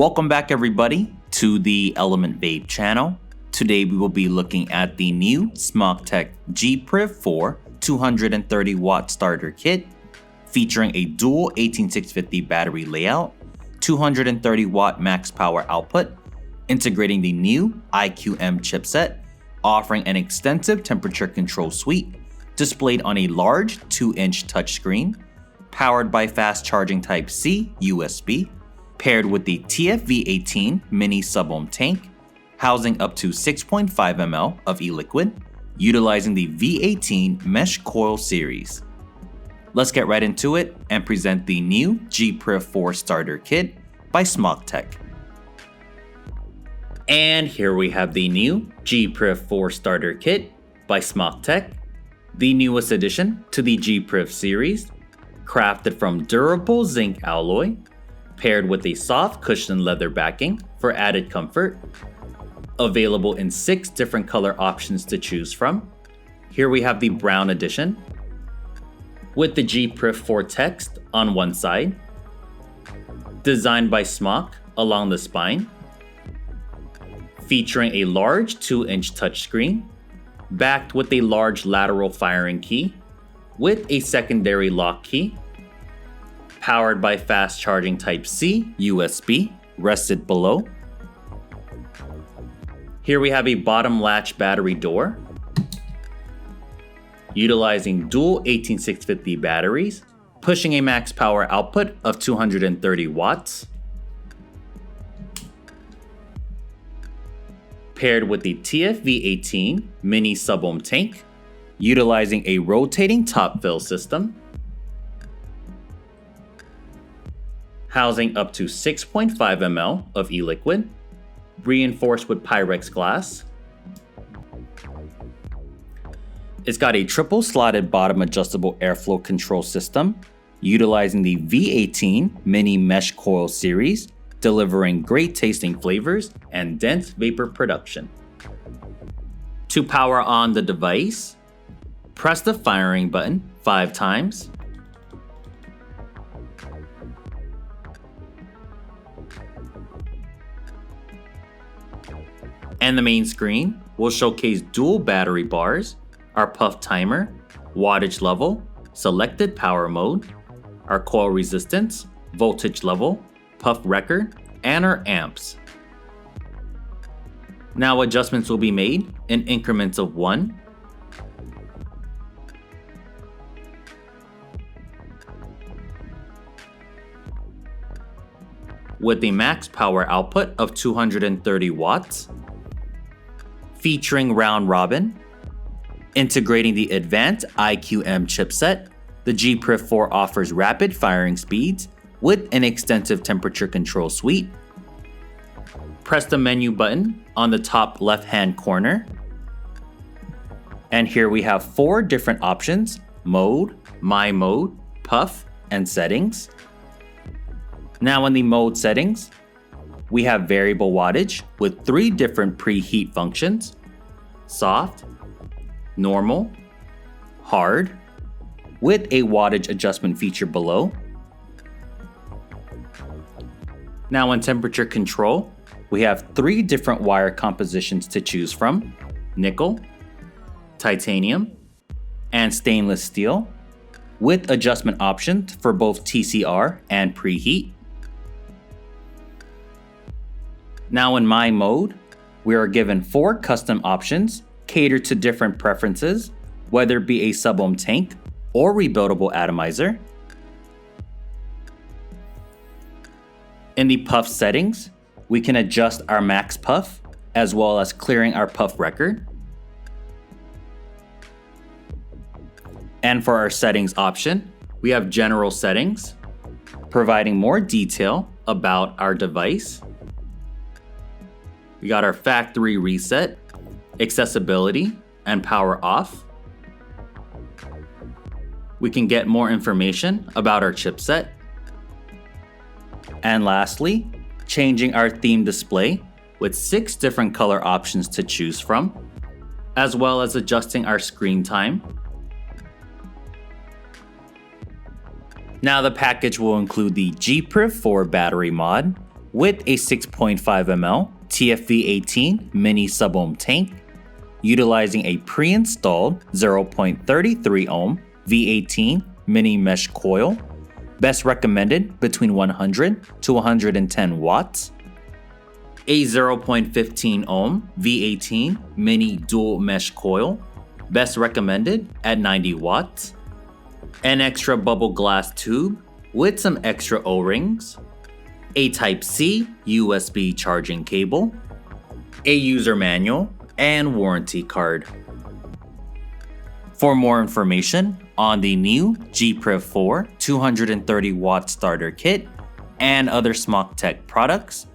Welcome back everybody to the Element Vape channel. Today we will be looking at the new Smok G-Priv 4 230 watt starter kit featuring a dual 18650 battery layout, 230 watt max power output, integrating the new IQM chipset, offering an extensive temperature control suite displayed on a large 2-inch touchscreen, powered by fast charging Type-C USB, paired with the TFV18 mini sub-ohm tank, housing up to 6.5 ml of e-liquid, utilizing the V18 mesh coil series. Let's get right into it and present the new G-Priv 4 starter kit by Smok. And here we have the new G-Priv 4 starter kit by Smok, the newest addition to the G-Priv series, crafted from durable zinc alloy, paired with a soft cushioned leather backing for added comfort. Available in 6 different color options to choose from. Here we have the brown edition, with the G-Priv 4 text on one side, designed by Smok along the spine, featuring a large 2-inch touchscreen, backed with a large lateral firing key, with a secondary lock key, powered by fast charging Type-C USB rested below. Here we have a bottom latch battery door, utilizing dual 18650 batteries, pushing a max power output of 230 watts, paired with the TFV18 mini sub-ohm tank, utilizing a rotating top fill system, housing up to 6.5 ml of e-liquid, reinforced with Pyrex glass. It's got a triple slotted bottom adjustable airflow control system, utilizing the V18 mini mesh coil series, delivering great tasting flavors and dense vapor production. To power on the device, press the firing button 5 times. And the main screen will showcase dual battery bars, our puff timer, wattage level, selected power mode, our coil resistance, voltage level, puff record, and our amps. Now adjustments will be made in increments of 1, with a max power output of 230 watts, featuring round robin, integrating the advanced IQM chipset. The G-Priv 4 offers rapid firing speeds with an extensive temperature control suite. Press the menu button on the top left-hand corner. And here we have 4 different options: mode, my mode, puff, and settings. Now in the mode settings, we have variable wattage with 3 different preheat functions: soft, normal, hard, with a wattage adjustment feature below. Now in temperature control, we have 3 different wire compositions to choose from: nickel, titanium, and stainless steel, with adjustment options for both TCR and preheat. Now in my mode, we are given 4 custom options catered to different preferences, whether it be a sub-ohm tank or rebuildable atomizer. In the puff settings, we can adjust our max puff as well as clearing our puff record. And for our settings option, we have general settings, providing more detail about our device. We got our factory reset, accessibility, and power off. We can get more information about our chipset. And lastly, changing our theme display with 6 different color options to choose from, as well as adjusting our screen time. Now the package will include the G-Priv 4 battery mod, with a 6.5 ml TFV18 mini sub-ohm tank, utilizing a pre-installed 0.33 ohm V18 mini mesh coil, best recommended between 100 to 110 watts, a 0.15 ohm V18 mini dual mesh coil, best recommended at 90 watts, an extra bubble glass tube with some extra O-rings, a Type-C USB charging cable, a user manual, and warranty card. For more information on the new G-Priv 4 230 watt starter kit and other Smok Tech products,